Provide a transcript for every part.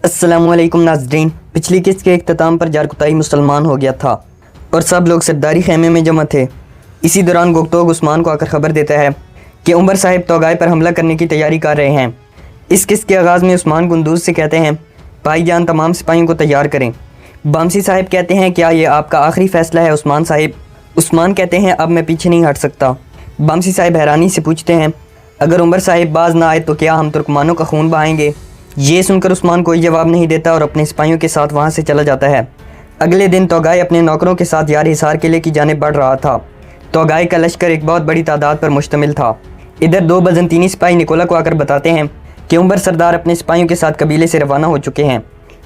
अस्सलामुअलैकुम नाज़रीन। पिछली किस्त के इख्तिताम पर जारकुताई मुसलमान हो गया था और सब लोग सरदारी खेमे में जमा थे। इसी दौरान गुफ्तगू उस्मान को आकर ख़बर देता है कि उमर साहिब तोगाय पर हमला करने की तैयारी कर रहे हैं। इस किस्त के आगाज़ में उस्मान गुंदूज से कहते हैं, भाईजान तमाम सिपाहियों को तैयार करें। बामसी साहिब कहते हैं, क्या ये आपका आखिरी फ़ैसला है उस्मान साहिब? उस्मान कहते हैं, अब मैं पीछे नहीं हट सकता। बामसी साहिब हैरानी से पूछते हैं, अगर उमर साहिब बाज ना आए तो क्या हम तुर्कमानों का खून बहाएंगे? ये सुनकर उस्मान कोई जवाब नहीं देता और अपने सिपाहियों के साथ वहाँ से चला जाता है। अगले दिन तोगाय अपने नौकरों के साथ यार हिसार किले की जानिब बढ़ रहा था। तोगाय का लश्कर एक बहुत बड़ी तादाद पर मुश्तमिल था। इधर दो बजंतीनी सिपाही निकोला को आकर बताते हैं कि उमर सरदार अपने सिपाहियों के साथ कबीले से रवाना हो चुके हैं।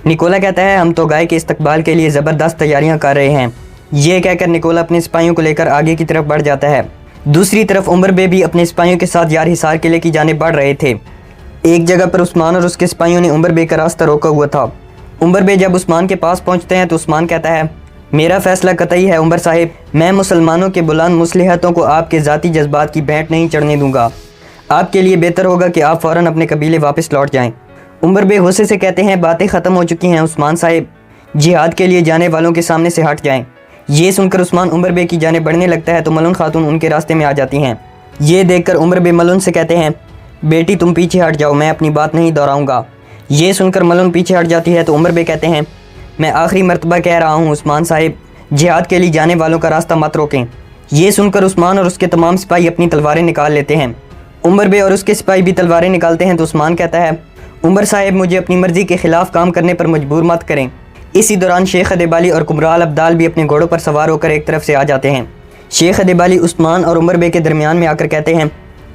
निकोला कहता है, हम तोगाय के इस्तकबाल के लिए ज़बरदस्त तैयारियाँ कर रहे हैं। ये कहकर निकोला अपने सिपाहियों को लेकर आगे की तरफ बढ़ जाता है। दूसरी तरफ उमर बे भी अपने सिपाहियों के साथ यार हिसार किले की जानिब बढ़ रहे थे। एक जगह पर उस्मान और उसके सिपाहियों ने उमर बे का रास्ता रोका हुआ था। उमर बे जब उस्मान के पास पहुंचते हैं तो उस्मान कहता है, मेरा फैसला कतई है उमर साहिब, मैं मुसलमानों के बुलंद मुसलिहतों को आपके ज़ाती जज्बात की भेंट नहीं चढ़ने दूंगा। आपके लिए बेहतर होगा कि आप फ़ौरन अपने कबीले वापस लौट जाएं। उमर बे गुस्से से कहते हैं, बातें ख़त्म हो चुकी हैं उस्मान साहिब, जिहाद के लिए जाने वालों के सामने से हट जाएँ। ये सुनकर उस्मान उमर बे की जाने बढ़ने लगता है तो मलून खातून उनके रास्ते में आ जाती हैं। ये देखकर उमर बे मलून से कहते हैं, बेटी तुम पीछे हट जाओ, मैं अपनी बात नहीं दोहराऊंगा। ये सुनकर मलून पीछे हट जाती है तो उमर बे कहते हैं, मैं आखिरी मर्तबा कह रहा हूँ उस्मान साहिब, जिहाद के लिए जाने वालों का रास्ता मत रोकें। ये सुनकर उस्मान और उसके तमाम सिपाही अपनी तलवारें निकाल लेते हैं। उमर बे और उसके सिपाही भी तलवारें निकालते हैं तो उस्मान कहता है, उमर साहिब मुझे अपनी मर्ज़ी के ख़िलाफ़ काम करने पर मजबूर मत करें। इसी दौरान शेख अदेबाली और कुमराल अब्दाल भी अपने घोड़ों पर सवार होकर एक तरफ से आ जाते हैं। शेख अदेबाली उस्मान और उमर बे के दरमियान में आकर कहते हैं,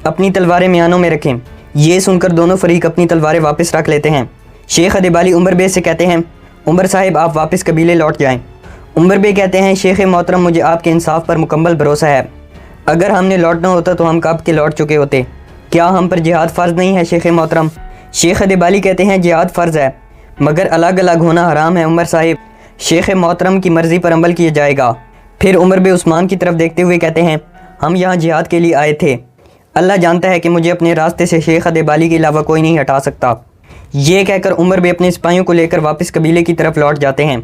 अपनी तलवारें म्यानों में रखें। ये सुनकर दोनों फरीक अपनी तलवारें वापस रख लेते हैं। शेख अदेबाली उमर बे से कहते हैं, उमर साहिब आप वापस कबीले लौट जाएं। उमर बे कहते हैं, शेख मोहतरम मुझे आपके इंसाफ पर मुकम्मल भरोसा है, अगर हमने लौटना होता तो हम कब के लौट चुके होते। क्या हम पर जिहाद फ़र्ज़ नहीं है शेख मोहतरम? शेख अदेबाली कहते हैं, जिहाद फ़र्ज़ है मगर अलग अलग होना हराम है उमर साहिब, शेख मोहतरम की मर्ज़ी पर अमल किया जाएगा। फिर उमर बे उस्मान की तरफ देखते हुए कहते हैं, हम यहाँ जिहाद के लिए आए थे, अल्लाह जानता है कि मुझे अपने रास्ते से शेख अदेबाली के अलावा कोई नहीं हटा सकता। ये कहकर उमर बे अपने सिपाहियों को लेकर वापस कबीले की तरफ लौट जाते हैं।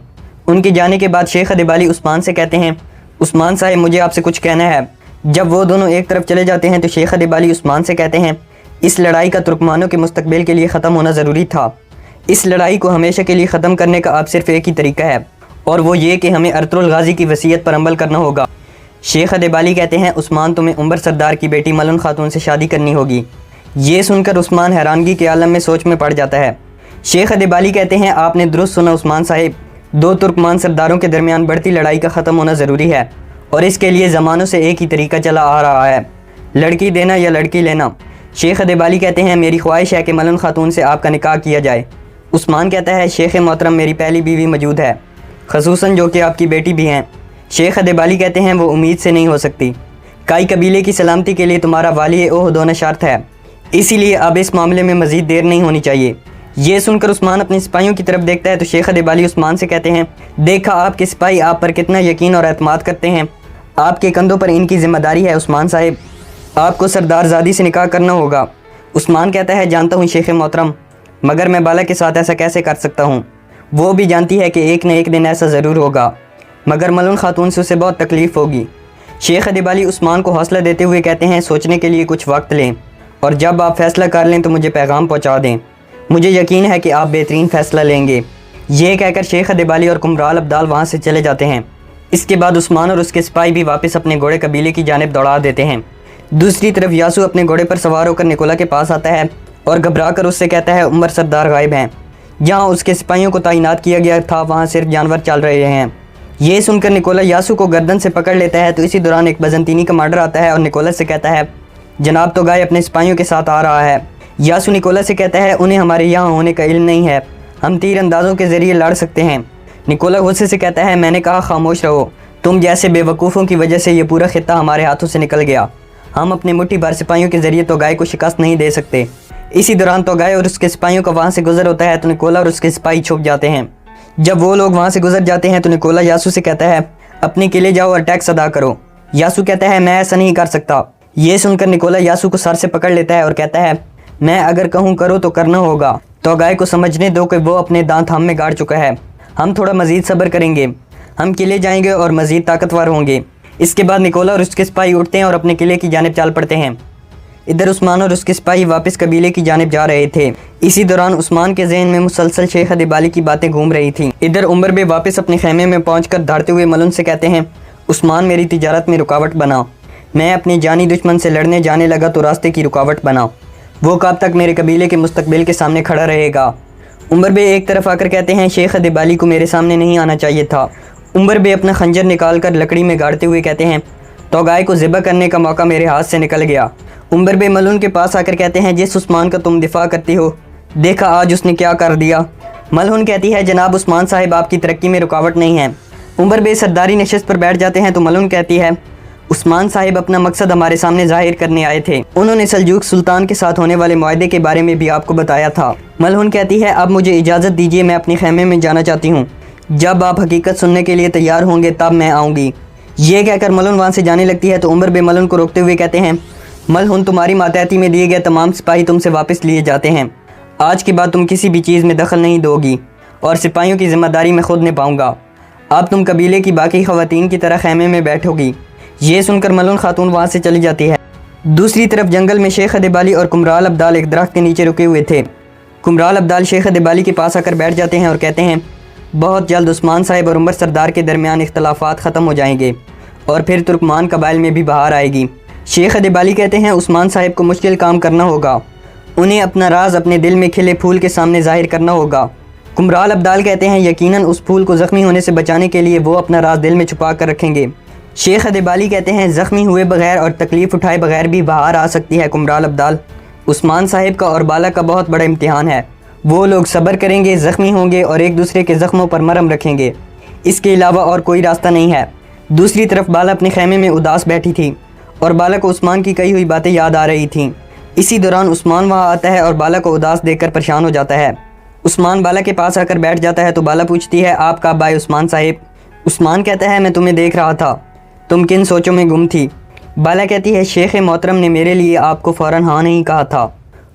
उनके जाने के बाद शेख अदेबाली उस्मान से कहते हैं, उस्मान साहिब मुझे आपसे कुछ कहना है। जब वो दोनों एक तरफ चले जाते हैं तो शेख अदेबाली उस्मान से कहते हैं, इस लड़ाई का तुर्कमानों के मुस्तकबिल के लिए ख़त्म होना ज़रूरी था। इस लड़ाई को हमेशा के लिए ख़त्म करने का अब सिर्फ एक ही तरीका है और वो ये कि हमें अर्तुल गाज़ी की वसीयत पर अमल करना होगा। शेख अदेबाली कहते हैं, उस्मान तुम्हें उमर सरदार की बेटी मलन खातून से शादी करनी होगी। ये सुनकर उस्मान हैरानगी के आलम में सोच में पड़ जाता है। शेख अदेबाली कहते हैं, आपने दुरुस्त सुना उस्मान साहिब, दो तुर्कमान सरदारों के दरमियान बढ़ती लड़ाई का ख़त्म होना ज़रूरी है और इसके लिए ज़मानों से एक ही तरीका चला आ रहा है, लड़की देना या लड़की लेना। शेख अदेबाली कहते हैं, मेरी ख्वाहिश है कि मलन खातून से आपका निकाह किया जाए। उस्मान कहता है, शेख मोहतरम मेरी पहली बीवी मौजूद है, खसूसन जो कि आपकी बेटी भी हैं। शेख अदेबाली कहते हैं, वो उम्मीद से नहीं हो सकती। काई कबीले की सलामती के लिए तुम्हारा वाली ओहद होना शर्त है, इसीलिए अब इस मामले में मज़ीद देर नहीं होनी चाहिए। ये सुनकर उस्मान अपने सिपाहियों की तरफ देखता है तो शेख अदेबाली उस्मान से कहते हैं, देखा आपके सिपाही आप पर कितना यकीन और एतमाद करते हैं, आपके कंधों पर इनकी ज़िम्मेदारी है उस्मान साहिब, आपको सरदार ज़ादी से निकाह करना होगा। उस्मान कहता है, जानता हूँ शेख मोहतरम, मगर मैं बाला के साथ ऐसा कैसे कर सकता हूँ? वो भी जानती है कि एक न एक दिन ऐसा ज़रूर होगा, मगर मलन खातून से उसे बहुत तकलीफ़ होगी। शेख अदेबाली उस्मान को हौसला देते हुए कहते हैं, सोचने के लिए कुछ वक्त लें और जब आप फ़ैसला कर लें तो मुझे पैगाम पहुँचा दें, मुझे यकीन है कि आप बेहतरीन फ़ैसला लेंगे। ये कहकर शेख अदेबाली और कुमराल अब्दाल वहाँ से चले जाते हैं। इसके बाद उस्मान और उसके सिपाही भी वापस अपने घोड़े कबीले की जानिब दौड़ा देते हैं। दूसरी तरफ यासू अपने घोड़े पर सवार होकर निकोला के पास आता है और घबरा कर उससे कहता है, उमर सरदार गायब हैं, जहाँ उसके सिपाहियों को तैनात किया गया था वहाँ सिर्फ जानवर चल रहे हैं। ये सुनकर निकोला यासू को गर्दन से पकड़ लेता है तो इसी दौरान एक बजंतीनी कमांडर आता है और निकोला से कहता है, जनाब तो गाय अपने सिपाहियों के साथ आ रहा है। यासू निकोला से कहता है, उन्हें हमारे यहाँ होने का इल्म नहीं है, हम तीर अंदाज़ों के ज़रिए लड़ सकते हैं। निकोला गुस्से से कहता है, मैंने कहा खामोश रहो, तुम जैसे बेवकूफ़ों की वजह से ये पूरा खित्ता हमारे हाथों से निकल गया, हम अपने मुट्ठी भर सिपाहियों के ज़रिए तो गाय को शिकस्त नहीं दे सकते। इसी दौरान तो गाय और उसके सिपाहियों का वहाँ से गुजर होता है तो निकोला और उसके सिपाही छुप जाते हैं। जब वो लोग वहाँ से गुजर जाते हैं तो निकोला यासू से कहता है, अपने किले जाओ और टैक्स अदा करो। यासू कहता है, मैं ऐसा नहीं कर सकता। ये सुनकर निकोला यासू को सर से पकड़ लेता है और कहता है, मैं अगर कहूँ करो तो करना होगा। तोगाई को समझने दो कि वो अपने दांत हम में गाड़ चुका है। हम थोड़ा मज़ीद सब्र करेंगे। हम किले जाएंगे और मज़ीद ताकतवर होंगे। इसके बाद निकोला और उसके सिपाही उठते हैं और अपने किले की जानिब चाल पड़ते हैं। इधर उस्मान और उसके सिपाही वापस कबीले की जानिब जा रहे थे। इसी दौरान उस्मान के जहन में मुसलसल शेख अदिबाली की बातें घूम रही थीं। इधर उमर बे वापस अपने खेमे में पहुंचकर दौड़ते हुए मलन से कहते हैं, उस्मान मेरी तिजारत में रुकावट बना। मैं अपने जानी दुश्मन से लड़ने जाने लगा तो रास्ते की रुकावट बना। वो कब तक मेरे कबीले के मुस्तकबिल के सामने खड़ा रहेगा। उमर बे एक तरफ आकर कहते हैं, शेख अदिबाली को मेरे सामने नहीं आना चाहिए था। उमर बे अपना खंजर निकाल कर लकड़ी में गाड़ते हुए कहते हैं, तोगाई को ज़िबा करने का मौका मेरे हाथ से निकल गया। उमर बे मलून के पास आकर कहते हैं, जिस उस्मान का तुम दिफा करती हो, देखा आज उसने क्या कर दिया। मलून कहती है, जनाब उस्मान साहिब आपकी तरक्की में रुकावट नहीं है। उमर बे सरदारी नशस्त पर बैठ जाते हैं तो मलून कहती है, उस्मान साहिब अपना मकसद हमारे सामने जाहिर करने आए थे। उन्होंने सल्जूक सुल्तान के साथ होने वाले मुआहदे के बारे में भी आपको बताया था। मलून कहती है, अब मुझे इजाज़त दीजिए, मैं अपने खेमे में जाना चाहती हूँ। जब आप हकीकत सुनने के लिए तैयार होंगे तब मैं आऊँगी। ये कहकर मलून वहाँ से जाने लगती है तो उमर बे मलून को रोकते हुए कहते हैं, मलहून तुम्हारी मातहती में दिए गए तमाम सिपाही तुमसे वापस लिए जाते हैं। आज के बाद तुम किसी भी चीज़ में दखल नहीं दोगी और सिपाहियों की जिम्मेदारी मैं खुद निभाऊंगा। अब तुम कबीले की बाकी ख़वातीन की तरह खेमे में बैठोगी। ये सुनकर मलून खातून वहाँ से चली जाती है। दूसरी तरफ जंगल में शेख अदिबाली और कुमराल अब्दाल एक दरख्त के नीचे रुके हुए थे। कुमराल अब्दाल शेख अदिबाली के पास आकर बैठ जाते हैं और कहते हैं, बहुत जल्द उस्मान साहिब और उमर सरदार के दरमियान इख्तलाफात ख़त्म हो जाएंगे और फिर तुर्कमान कबाइल में भी बहार आएगी। शेख अदिबाली कहते हैं, उस्मान साहिब को मुश्किल काम करना होगा। उन्हें अपना राज अपने दिल में खिले फूल के सामने जाहिर करना होगा। कुमराल अब्दाल कहते हैं, यकीनन उस फूल को ज़ख्मी होने से बचाने के लिए वो अपना राज दिल में छुपा कर रखेंगे। शेख अदिबाली कहते हैं, ज़ख्मी हुए बगैर और तकलीफ़ उठाए बगैर भी बहार आ सकती है। कुमराल अब्दाल, उस्मान साहिब का और बाला का बहुत बड़ा इम्तिहान है। वो लोग सब्र करेंगे, ज़ख्मी होंगे और एक दूसरे के ज़ख्मों पर मरहम रखेंगे। इसके अलावा और कोई रास्ता नहीं है। दूसरी तरफ बाला अपने खेमे में उदास बैठी थी और बाला को उस्मान की कही हुई बातें याद आ रही थीं। इसी दौरान उस्मान वहाँ आता है और बाला को उदास देखकर परेशान हो जाता है। उस्मान बाला के पास आकर बैठ जाता है तो बाला पूछती है, आप कब आए उस्मान साहिब। उस्मान कहता है, मैं तुम्हें देख रहा था, तुम किन सोचों में गुम थी। बाला कहती है, शेख मोहतरम ने मेरे लिए आपको फ़ौरन हाँ नहीं कहा था।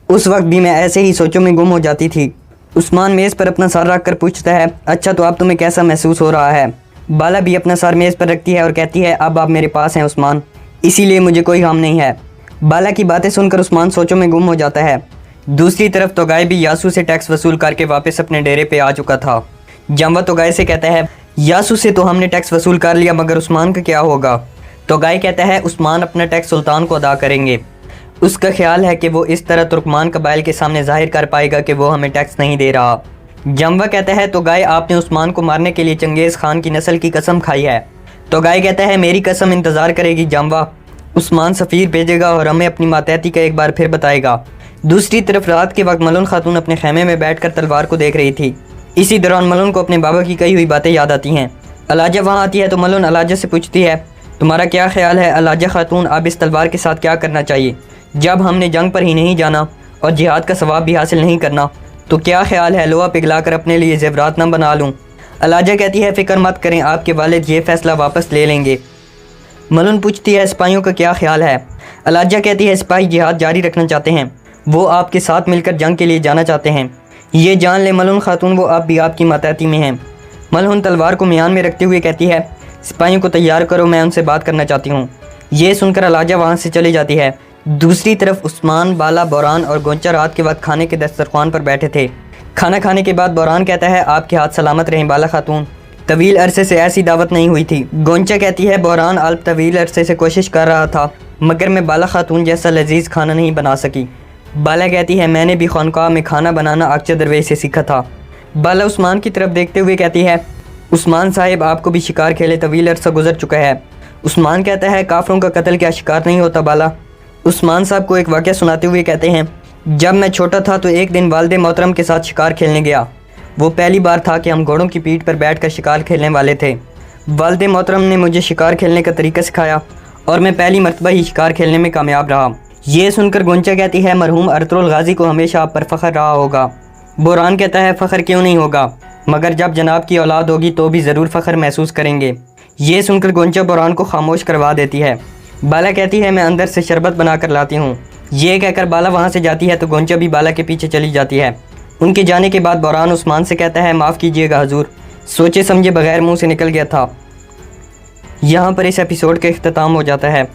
उस वक्त भी मैं ऐसे ही सोचों में गुम हो जाती थी। उस्मान मेज़ पर अपना सर रख कर पूछता है, अच्छा तो अब तुम्हें कैसा महसूस हो रहा है। बाला भी अपना सर मेज़ पर रखती है और कहती है, अब आप मेरे पास हैं उस्मान, इसीलिए मुझे कोई गम नहीं है। बाला की बातें सुनकर उस्मान सोचों में गुम हो जाता है। दूसरी तरफ तोगाई भी यासू से टैक्स वसूल करके वापस अपने डेरे पे आ चुका था। जंवा तोगाई से कहता है, यासू से तो हमने टैक्स वसूल कर लिया, मगर उस्मान का क्या होगा। तोगाई कहता है, उस्मान अपना टैक्स सुल्तान को अदा करेंगे। उसका ख्याल है कि वो इस तरह तुर्कमान कबाइल के सामने जाहिर कर पाएगा कि वो हमें टैक्स नहीं दे रहा। जंवा कहता है, तोगाई आपने उस्मान को मारने के लिए चंगेज़ खान की नस्ल की कसम खाई है। तोगाई कहता है, मेरी कसम इंतज़ार करेगी जंवा। उस्मान सफ़ीर भेजेगा और हमें अपनी मातहती का एक बार फिर बताएगा। दूसरी तरफ रात के वक्त मलून खातून अपने खेमे में बैठकर तलवार को देख रही थी। इसी दौरान मलून को अपने बाबा की कही हुई बातें याद आती हैं। अलाजा वहाँ आती है तो मलून अलाजा से पूछती है, तुम्हारा क्या ख्याल है अलाजा खातून, अब इस तलवार के साथ क्या करना चाहिए। जब हमने जंग पर ही नहीं जाना और जिहाद का सवाब भी हासिल नहीं करना, तो क्या ख्याल है लोहा पिघला कर अपने लिए ज़ेवरात न बना लूँ। अलाजा कहती है, फ़िक्र मत करें, आपके वालिद ये फ़ैसला वापस ले लेंगे। मलून पूछती है, सिपाहियों का क्या ख्याल है। अलाजा कहती है, सिपाही जिहाद जारी रखना चाहते हैं, वो आपके साथ मिलकर जंग के लिए जाना चाहते हैं। ये जान ले मलून खातून, वो अब भी आपकी मातहती में हैं। मलून तलवार को म्यान में रखते हुए कहती है, सिपाहियों को तैयार करो, मैं उनसे बात करना चाहती हूँ। ये सुनकर अलाजा वहाँ से चली जाती है। दूसरी तरफ उस्मान, बाला, बोरान और गोंचा रात के वक्त खाने के दस्तरखान पर बैठे थे। खाना खाने के बाद बोरान कहता है, आपके हाथ सलामत रहें बाला खातून, तवील अरसे से ऐसी दावत नहीं हुई थी। गोंचा कहती है, बोरान अल्प तवील अरसे से कोशिश कर रहा था, मगर मैं बाला खातून जैसा लजीज खाना नहीं बना सकी। बाला कहती है, मैंने भी खानकाह में खाना बनाना अक्सर दरवेश से सीखा था। बाला उस्मान की तरफ देखते हुए कहती है, उस्मान साहिब आपको भी शिकार खेले तवील अरसा गुजर चुका है। उस्मान कहता है, काफरों का कत्ल क्या शिकार नहीं होता बाला। उस्मान साहब को एक वाक़या सुनाते हुए कहते हैं, जब मैं छोटा था तो एक दिन वालिद मोहतरम के साथ शिकार खेलने गया। वो पहली बार था कि हम घोड़ों की पीठ पर बैठकर शिकार खेलने वाले थे। वालिद मोहतरम ने मुझे शिकार खेलने का तरीका सिखाया और मैं पहली मरतबा ही शिकार खेलने में कामयाब रहा। ये सुनकर गोंचा कहती है, मरहूम अरतुल गाजी को हमेशा आप पर फ़ख्र रहा होगा। बोरान कहता है, फ़ख्र क्यों नहीं होगा, मगर जब जनाब की औलाद होगी तो भी ज़रूर फ़ख्र महसूस करेंगे। ये सुनकर गोंचा बोरान को खामोश करवा देती है। बाला कहती है, मैं अंदर से शरबत बना कर लाती हूँ। ये कहकर बाला वहाँ से जाती है तो गोंचा भी बाला के पीछे चली जाती है। उनके जाने के बाद बहरान उस्मान से कहता है, माफ़ कीजिएगा हजूर, सोचे समझे बगैर मुंह से निकल गया था। यहाँ पर इस एपिसोड का इख्तिताम हो जाता है।